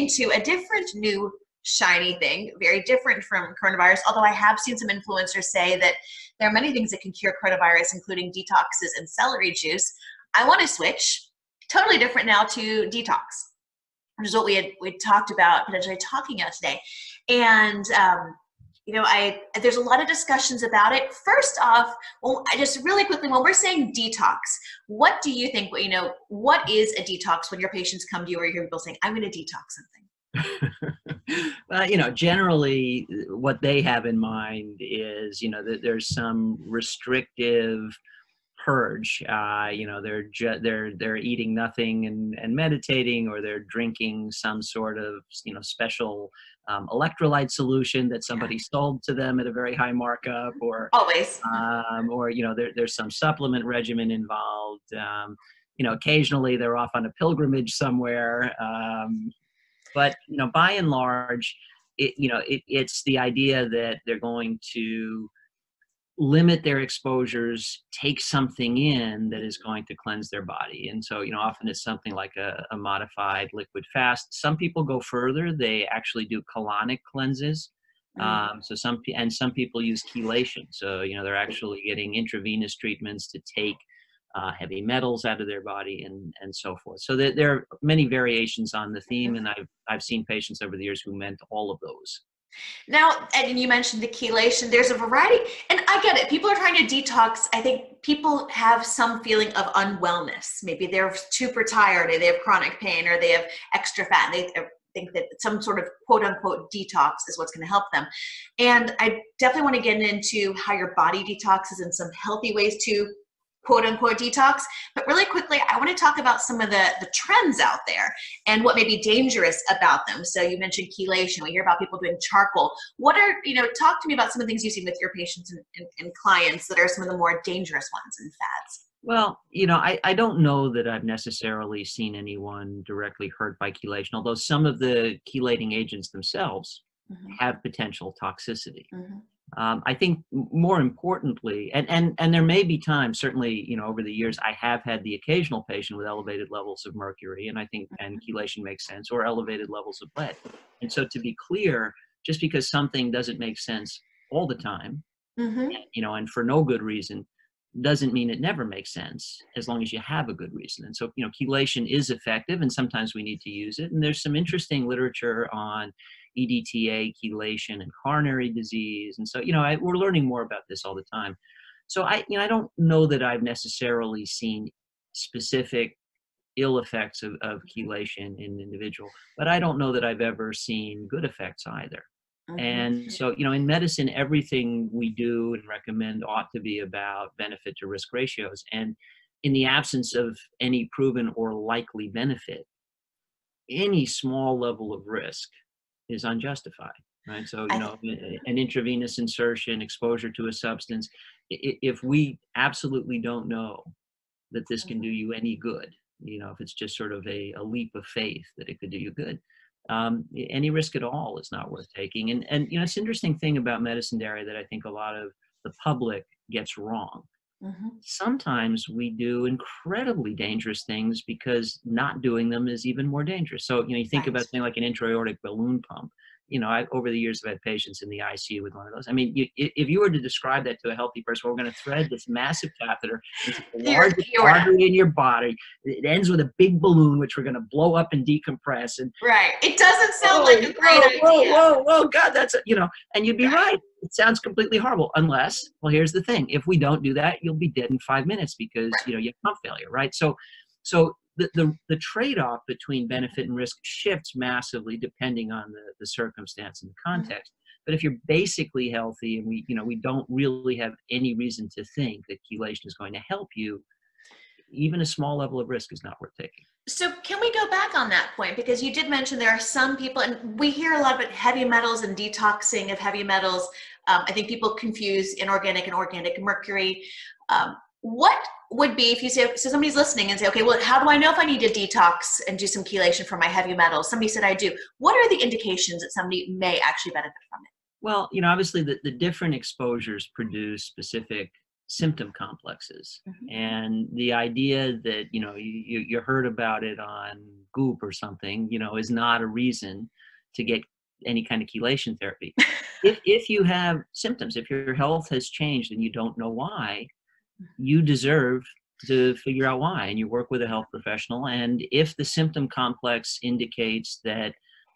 to a different new shiny thing, very different from coronavirus, although I have seen some influencers say that there are many things that can cure coronavirus, including detoxes and celery juice. I want to switch totally different now to detox, which is what we talked about potentially talking about today. And there's a lot of discussions about it. First off, well, I just really quickly, when we're saying detox, what do you think, what is a detox when your patients come to you or you hear people saying, I'm going to detox something? Well, generally what they have in mind is, that there's some restrictive purge. They're eating nothing and meditating, or they're drinking some sort of, special electrolyte solution that somebody sold to them at a very high markup, or always, there's some supplement regimen involved. Occasionally they're off on a pilgrimage somewhere. But by and large, it's the idea that they're going to limit their exposures, take something in that is going to cleanse their body. And so, often it's something like a modified liquid fast. Some people go further. They actually do colonic cleanses. So some people use chelation. So, they're actually getting intravenous treatments to take heavy metals out of their body and so forth. So there are many variations on the theme, and I've seen patients over the years who meant all of those. Now, and you mentioned the chelation, there's a variety, and I get it. People are trying to detox. I think people have some feeling of unwellness. Maybe they're super tired, or they have chronic pain, or they have extra fat. And they think that some sort of quote unquote detox is what's going to help them. And I definitely want to get into how your body detoxes and some healthy ways to quote unquote detox. But really quickly, I want to talk about some of the trends out there and what may be dangerous about them. So you mentioned chelation. We hear about people doing charcoal. Talk to me about some of the things you've seen with your patients and clients that are some of the more dangerous ones and fads. Well, I don't know that I've necessarily seen anyone directly hurt by chelation, although some of the chelating agents themselves have potential toxicity. I think more importantly, and there may be times, certainly, over the years, I have had the occasional patient with elevated levels of mercury, and I think and chelation makes sense, or elevated levels of lead. And so, to be clear, just because something doesn't make sense all the time, and for no good reason, doesn't mean it never makes sense, as long as you have a good reason. And so, chelation is effective, and sometimes we need to use it. And there's some interesting literature on EDTA, chelation, and coronary disease. And so, we're learning more about this all the time. So I don't know that I've necessarily seen specific ill effects of chelation in an individual, but I don't know that I've ever seen good effects either. And so, in medicine, everything we do and recommend ought to be about benefit to risk ratios. And in the absence of any proven or likely benefit, any small level of risk is unjustified, right? So, an intravenous insertion, exposure to a substance, if we absolutely don't know that this can do you any good, if it's just sort of a leap of faith that it could do you good, any risk at all is not worth taking. And it's an interesting thing about medicine, Daria, that I think a lot of the public gets wrong. Sometimes we do incredibly dangerous things because not doing them is even more dangerous. So, you think about something like an intra-aortic balloon pump. Over the years, I've had patients in the ICU with one of those. I mean, if you were to describe that to a healthy person, we're going to thread this massive catheter into the largest artery in your body. It ends with a big balloon, which we're going to blow up and decompress. And it doesn't sound like a great idea. Whoa, God, that's and you'd be right. It sounds completely horrible, unless, well, here's the thing: if we don't do that, you'll be dead in 5 minutes because you have pump failure, right? So the trade-off between benefit and risk shifts massively depending on the circumstance and the context. But if you're basically healthy and we don't really have any reason to think that chelation is going to help you, even a small level of risk is not worth taking. So can we go back on that point? Because you did mention there are some people, and we hear a lot about heavy metals and detoxing of heavy metals. I think people confuse inorganic and organic mercury. What would be, if you say, so somebody's listening and say, okay, well, how do I know if I need to detox and do some chelation for my heavy metals? Somebody said I do. What are the indications that somebody may actually benefit from it? Well, obviously the different exposures produce specific symptom complexes. Mhm. And the idea that, you heard about it on Goop or something, is not a reason to get any kind of chelation therapy. If you have symptoms, if your health has changed and you don't know why, you deserve to figure out why, and you work with a health professional. And if the symptom complex indicates that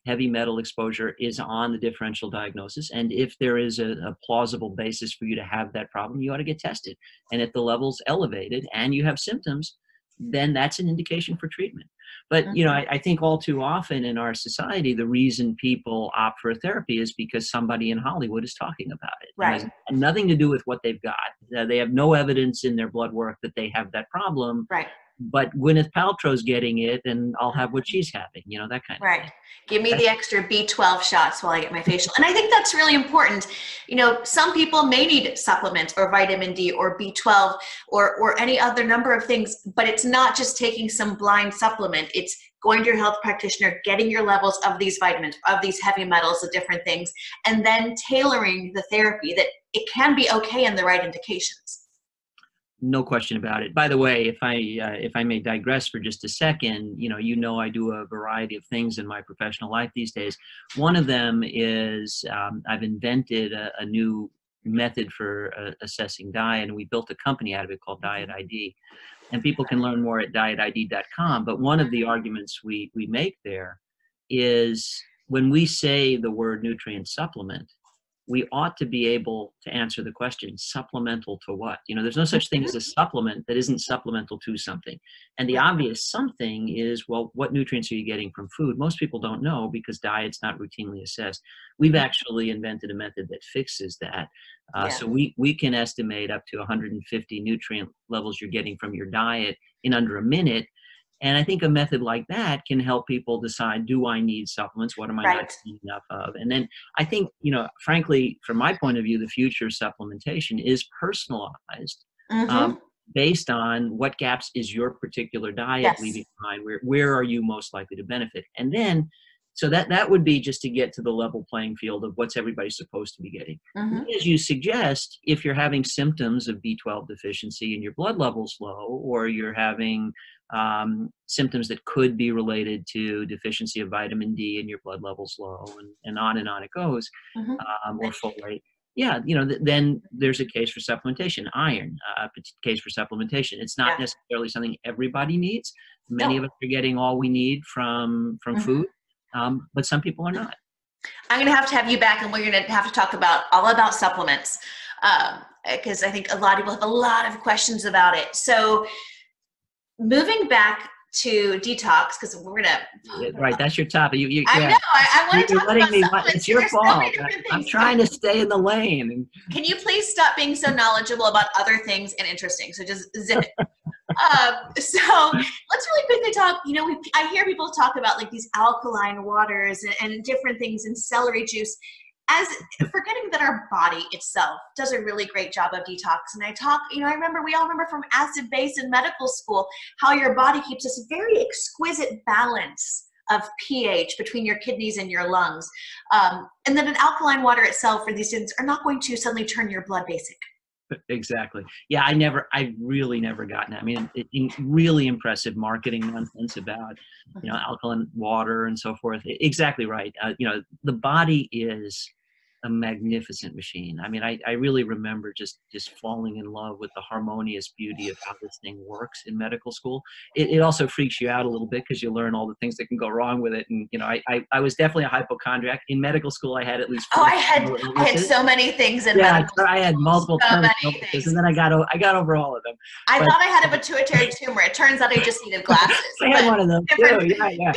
heavy metal exposure is on the differential diagnosis, and if there is a plausible basis for you to have that problem, you ought to get tested. And if the level's elevated and you have symptoms, then that's an indication for treatment. But I think all too often in our society, the reason people opt for a therapy is because somebody in Hollywood is talking about it. Right. It has nothing to do with what they've got. They have no evidence in their blood work that they have that problem. Right. But Gwyneth Paltrow's getting it, and I'll have what she's having, that kind of right. thing. Give me the extra B12 shots while I get my facial. And I think that's really important. Some people may need supplements or vitamin D or B12 or any other number of things, but it's not just taking some blind supplement. It's going to your health practitioner, getting your levels of these vitamins, of these heavy metals, of different things, and then tailoring the therapy that it can be okay in the right indications. No question about it. By the way, if I may digress for just a second, I do a variety of things in my professional life these days. One of them is I've invented a new method for assessing diet, and we built a company out of it called Diet ID. And people can learn more at dietid.com. But one of the arguments we make there is when we say the word nutrient supplement, we ought to be able to answer the question, supplemental to what? There's no such thing as a supplement that isn't supplemental to something. And the obvious something is, well, what nutrients are you getting from food? Most people don't know because diet's not routinely assessed. We've actually invented a method that fixes that. So we can estimate up to 150 nutrient levels you're getting from your diet in under a minute. And I think a method like that can help people decide, do I need supplements? What am I not getting enough of? And then I think, frankly, from my point of view, the future of supplementation is personalized based on what gaps is your particular diet leaving behind? Where are you most likely to benefit? And then, so that would be just to get to the level playing field of what's everybody supposed to be getting. As you suggest, if you're having symptoms of B12 deficiency and your blood level's low, or you're having symptoms that could be related to deficiency of vitamin D and your blood levels low, and on it goes, or folate. Then there's a case for supplementation. Iron, case for supplementation. It's not necessarily something everybody needs. Many of us are getting all we need from food, but some people are not. I'm going to have you back, and we're going to have to talk all about supplements, because I think a lot of people have a lot of questions about it. So moving back to detox, because we're gonna right, that's your topic. I know. I want to talk about supplements. It's your fault. I'm trying to stay in the lane. Can you please stop being so knowledgeable about other things and interesting? So just zip it. So let's really quickly talk. I hear people talk about like these alkaline waters and different things in celery juice, as forgetting that our body itself does a really great job of detox. And we all remember from acid base in medical school, how your body keeps this very exquisite balance of pH between your kidneys and your lungs. And then an alkaline water itself for these things are not going to suddenly turn your blood basic. Exactly. Yeah, I really never gotten it. I mean, really impressive marketing nonsense about, alkaline water and so forth. Exactly right. The body is a magnificent machine. I mean, I really remember just falling in love with the harmonious beauty of how this thing works in medical school. It also freaks you out a little bit because you learn all the things that can go wrong with it. And, I was definitely a hypochondriac. In medical school, I had at least I had so many things in medical school. I had multiple terminal illnesses, and then I got over all of them. I thought I had a pituitary tumor. It turns out I just needed glasses. I had one of them too. Yeah.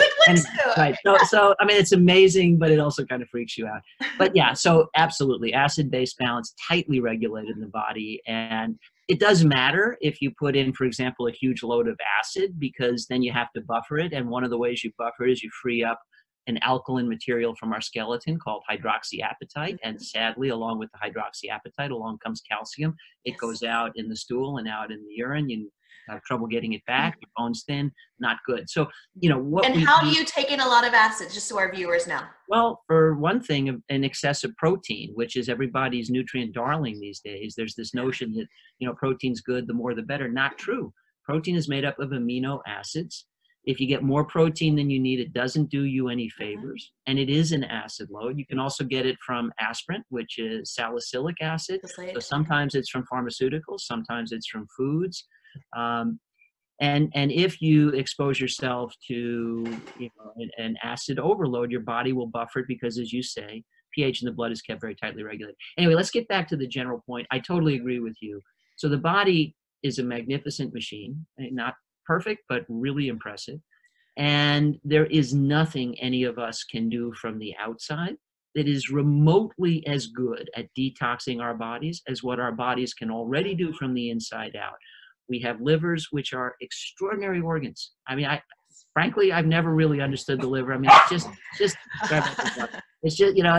Right. So I mean, it's amazing, but it also kind of freaks you out. But yeah, so absolutely, acid-base balance, tightly regulated in the body. And it does matter if you put in, for example, a huge load of acid, because then you have to buffer it. And one of the ways you buffer it is you free up an alkaline material from our skeleton called hydroxyapatite. And sadly, along with the hydroxyapatite, along comes calcium. It goes out in the stool and out in the urine. have trouble getting it back, your bone's thin, not good. So, what And how do you take in a lot of acids, just so our viewers know? Well, for one thing, an excessive protein, which is everybody's nutrient darling these days. There's this notion that, protein's good, the more the better. Not true. Protein is made up of amino acids. If you get more protein than you need, it doesn't do you any favors. And it is an acid load. You can also get it from aspirin, which is salicylic acid. So sometimes it's from pharmaceuticals, sometimes it's from foods. And if you expose yourself to an acid overload, your body will buffer it because, as you say, pH in the blood is kept very tightly regulated. Anyway, let's get back to the general point. I totally agree with you. So the body is a magnificent machine, not perfect, but really impressive. And there is nothing any of us can do from the outside that is remotely as good at detoxing our bodies as what our bodies can already do from the inside out. We have livers, which are extraordinary organs. I mean, frankly, I've never really understood the liver. I mean, it's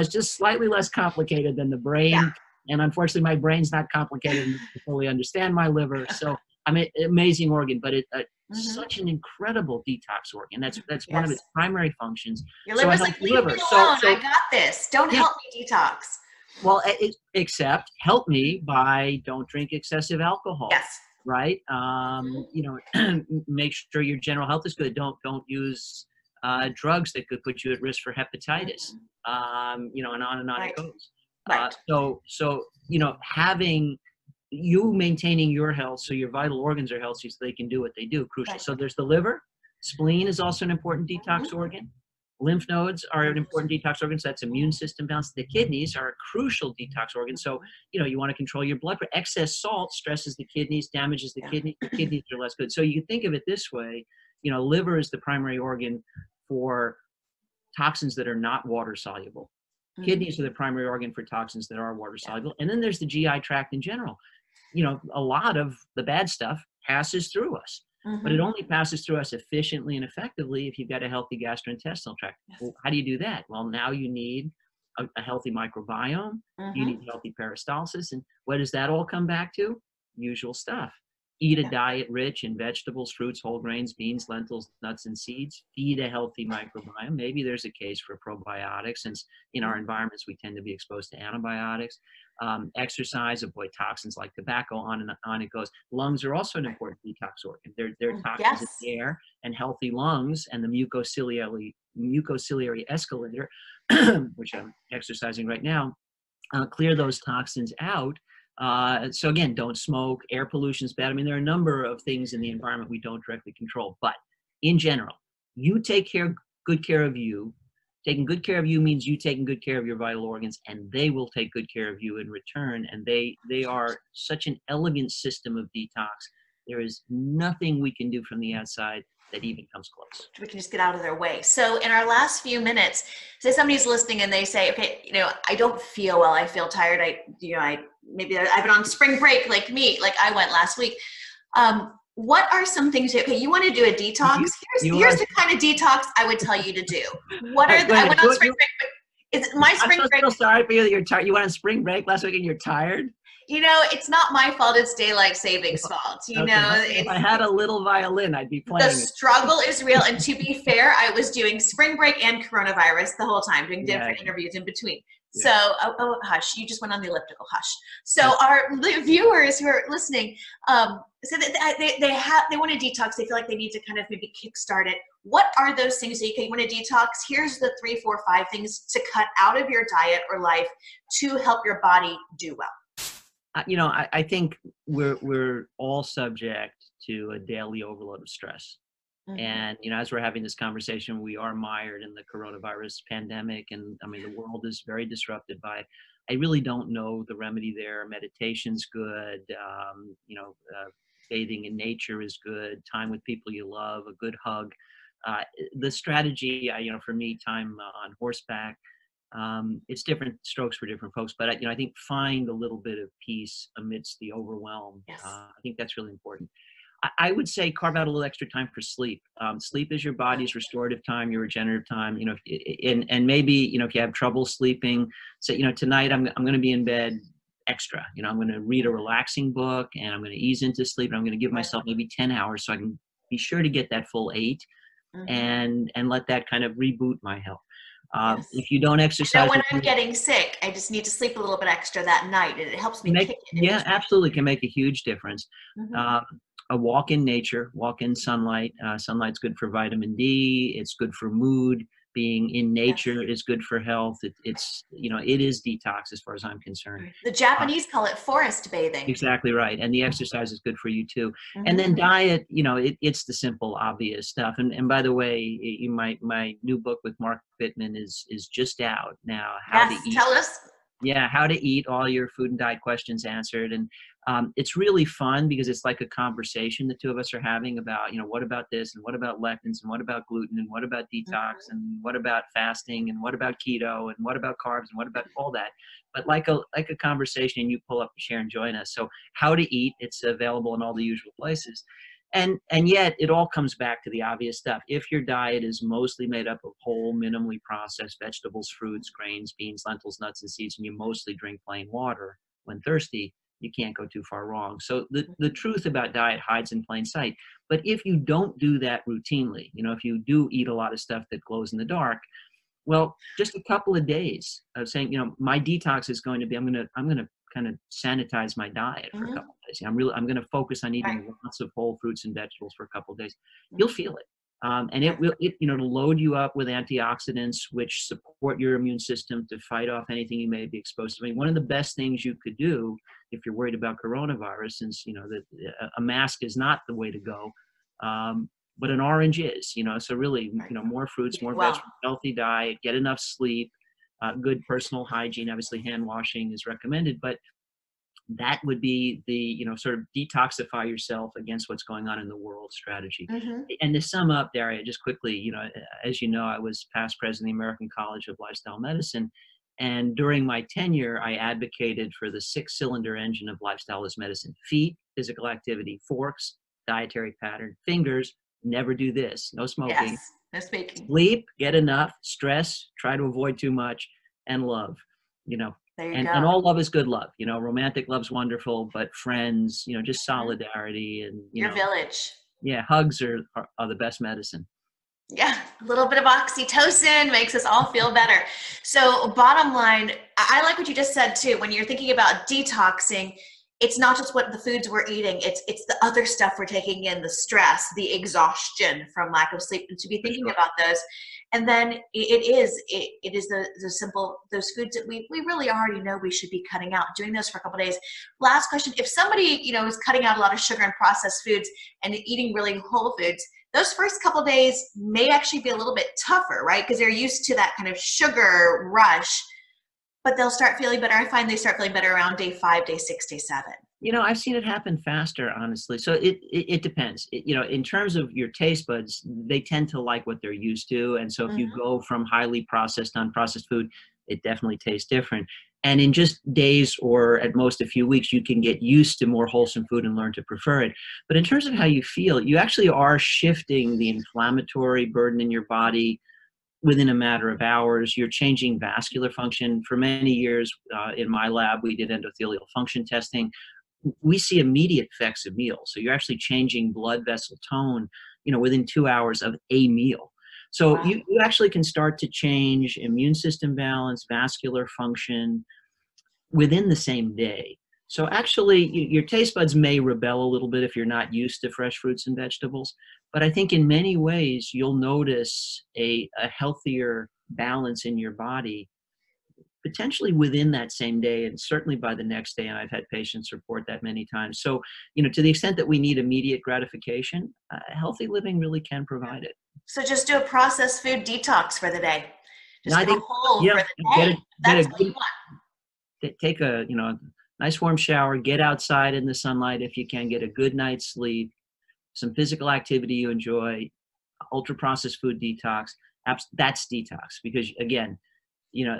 just slightly less complicated than the brain. Yeah. And unfortunately, my brain's not complicated enough to fully understand my liver. So I mean, amazing organ, but such an incredible detox organ. That's one of its primary functions. Your liver's like, leave me alone. I got this. Don't help me detox. Well, except help me by don't drink excessive alcohol. Yes. Right? Make sure your general health is good. Don't use drugs that could put you at risk for hepatitis. And on and on it goes. Right. So having you maintaining your health so your vital organs are healthy so they can do what they do, crucial. Right. So there's the liver. Spleen is also an important detox organ. Lymph nodes are an important detox organ, so that's immune system balance. The kidneys are a crucial detox organ. So, you want to control your blood pressure. Excess salt stresses the kidneys, damages the kidney. The kidneys are less good. So you can think of it this way, liver is the primary organ for toxins that are not water soluble. Kidneys are the primary organ for toxins that are water soluble. And then there's the GI tract in general. A lot of the bad stuff passes through us. But it only passes through us efficiently and effectively if you've got a healthy gastrointestinal tract. Well, how do you do that? Well, now you need a healthy microbiome. You need healthy peristalsis. And what does that all come back to? Usual stuff. Eat a diet rich in vegetables, fruits, whole grains, beans, lentils, nuts, and seeds. Feed a healthy microbiome. Maybe there's a case for probiotics, since in our environments we tend to be exposed to antibiotics. Exercise, avoid toxins like tobacco, on and on it goes. Lungs are also an important detox organ. They're toxins in the air, and healthy lungs and the mucociliary escalator, which I'm exercising right now, clear those toxins out. So again, don't smoke. Air pollution is bad. I mean, there are a number of things in the environment we don't directly control. But in general, you take good care of you. Taking good care of you means you taking good care of your vital organs, and they will take good care of you in return. And they are such an elegant system of detox. There is nothing we can do from the outside that even comes close. We can just get out of their way. So in our last few minutes, say somebody's listening and they say, okay, I don't feel well. I feel tired. Maybe I've been on spring break like me, like I went last week. What are some things, you want to do a detox? Here's the kind of detox I would tell you to do. I went on spring break, but is my spring break? I feel sorry for you that you're tired. You went on spring break last week and you're tired? It's not my fault. It's daylight savings fault. If I had a little violin, I'd be playing. The struggle is real. And to be fair, I was doing spring break and coronavirus the whole time, doing different interviews in between. So, hush, you just went on the elliptical, hush. So our viewers who are listening, so that they want to detox. They feel like they need to kind of maybe kickstart it. What are those things that you want to detox? Here's the 3, 4, 5 things to cut out of your diet or life to help your body do well. I think we're all subject to a daily overload of stress. And, as we're having this conversation, we are mired in the coronavirus pandemic. And I mean, the world is very disrupted by it. I really don't know the remedy there. Meditation's good. Bathing in nature is good. Time with people you love, a good hug. The strategy, for me, time on horseback. It's different strokes for different folks, but I think find a little bit of peace amidst the overwhelm. I think that's really important. I would say carve out a little extra time for sleep. Sleep is your body's restorative time, your regenerative time. And maybe if you have trouble sleeping, say tonight I'm going to be in bed extra. I'm going to read a relaxing book, and I'm going to ease into sleep, and I'm going to give myself maybe 10 hours so I can be sure to get that full 8, and let that kind of reboot my health. If you don't exercise, when I'm getting sick, I just need to sleep a little bit extra that night, and it helps me kick it. Yeah, absolutely, can make a huge difference. A walk in nature, walk in sunlight. Sunlight's good for vitamin D. It's good for mood. Being in nature is good for health. It is detox as far as I'm concerned. The Japanese call it forest bathing. Exactly right. And the exercise is good for you too. And then diet, it's the simple, obvious stuff. And by the way, my new book with Mark Bittman is just out now. How to eat. Tell us. Yeah, how to eat, all your food and diet questions answered. And it's really fun because it's like a conversation the two of us are having about, what about this, and what about lectins, and what about gluten, and what about detox, and what about fasting, and what about keto, and what about carbs, and what about all that. But like a conversation, and you pull up, share, and join us. So how to eat, it's available in all the usual places. And yet it all comes back to the obvious stuff. If your diet is mostly made up of whole, minimally processed vegetables, fruits, grains, beans, lentils, nuts, and seeds, and you mostly drink plain water when thirsty, you can't go too far wrong. So the truth about diet hides in plain sight. But if you don't do that routinely, if you do eat a lot of stuff that glows in the dark, well, just a couple of days of saying, my detox is going to be, I'm going to kind of sanitize my diet for a couple of days. I'm going to focus on eating lots of whole fruits and vegetables for a couple of days. You'll feel it. And it will, to load you up with antioxidants, which support your immune system to fight off anything you may be exposed to. I mean, one of the best things you could do if you're worried about coronavirus, since, that a mask is not the way to go, but an orange is, so really, more fruits, more vegetables, healthy diet, get enough sleep, good personal hygiene. Obviously, hand washing is recommended, but that would be the, sort of detoxify yourself against what's going on in the world strategy. And to sum up, Daria, just quickly, as you know, I was past president of the American College of Lifestyle Medicine. And during my tenure, I advocated for the 6-cylinder engine of lifestyle as medicine: feet, physical activity; forks, dietary pattern; fingers, never do this, no smoking; no smoking; sleep, get enough; stress, try to avoid too much; and love, and all love is good love. Romantic love's wonderful, but friends, just solidarity and, your village. Yeah, hugs are the best medicine. Yeah, a little bit of oxytocin makes us all feel better. So bottom line, I like what you just said too. When you're thinking about detoxing, it's not just what the foods we're eating, it's the other stuff we're taking in, the stress, the exhaustion from lack of sleep, and to be thinking about those. And then it is the simple, those foods that we really already know we should be cutting out, doing those for a couple of days. Last question: if somebody, is cutting out a lot of sugar and processed foods and eating really whole foods, those first couple of days may actually be a little bit tougher, right? Because they're used to that kind of sugar rush, but they'll start feeling better. I find they start feeling better around day 5, day 6, day 7. I've seen it happen faster, honestly. So it depends. In terms of your taste buds, they tend to like what they're used to. And so if you go from highly processed, unprocessed food, it definitely tastes different. And in just days or at most a few weeks, you can get used to more wholesome food and learn to prefer it. But in terms of how you feel, you actually are shifting the inflammatory burden in your body within a matter of hours. You're changing vascular function. For many years in my lab, we did endothelial function testing. We see immediate effects of meals. So you're actually changing blood vessel tone, within 2 hours of a meal. So you actually can start to change immune system balance, vascular function within the same day. So actually your taste buds may rebel a little bit if you're not used to fresh fruits and vegetables. But I think in many ways you'll notice a healthier balance in your body, potentially within that same day, and certainly by the next day. And I've had patients report that many times. So, to the extent that we need immediate gratification, healthy living really can provide it. So just do a processed food detox for the day. Just go whole for the day. That's what you want. Take a, nice warm shower, get outside in the sunlight if you can, get a good night's sleep, some physical activity you enjoy, ultra processed food detox. That's detox. Because again,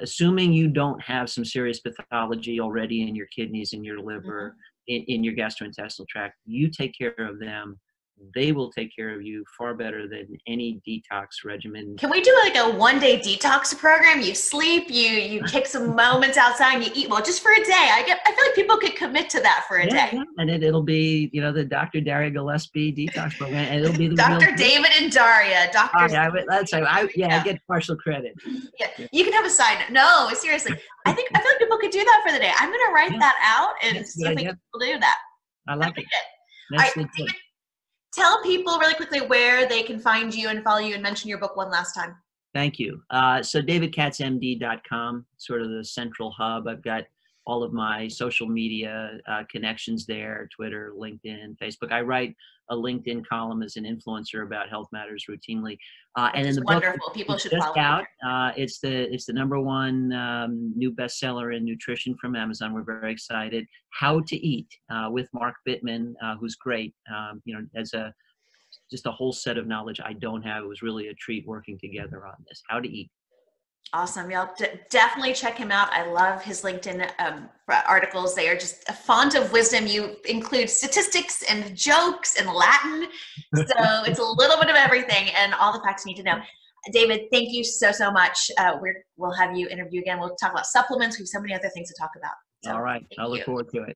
assuming you don't have some serious pathology already in your kidneys, in your liver, in your gastrointestinal tract, you take care of them. they will take care of you far better than any detox regimen. Can we do like a one-day detox program? You sleep, you take some moments outside, and you eat well, just for a day. I feel like people could commit to that for a day. Yeah. And it'll be, the Dr. Daria Gillespie detox program, and ittle be the Dr. David and Daria. Doctors. That's right. I get partial credit. Yeah, you can have a side note. No, seriously. I feel like people could do that for the day. I'm going to write that out and see if people do that. I like it. All right, David, tell people really quickly where they can find you and follow you, and mention your book one last time. Thank you. So davidkatzmd.com, sort of the central hub. I've got all of my social media connections there, Twitter, LinkedIn, Facebook. I write a LinkedIn column as an influencer about health matters routinely. And in the wonderful. book, People should just follow out. It's the #1 new bestseller in nutrition from Amazon. We're very excited. How to Eat with Mark Bittman, who's great. As just a whole set of knowledge I don't have. It was really a treat working together on this. How to Eat. Awesome. Y'all definitely check him out. I love his LinkedIn articles. They are just a font of wisdom. You include statistics and jokes and Latin. So it's a little bit of everything and all the facts you need to know. David, thank you so, so much. We'll have you interview again. We'll talk about supplements. We have so many other things to talk about. So all right. I look forward to it.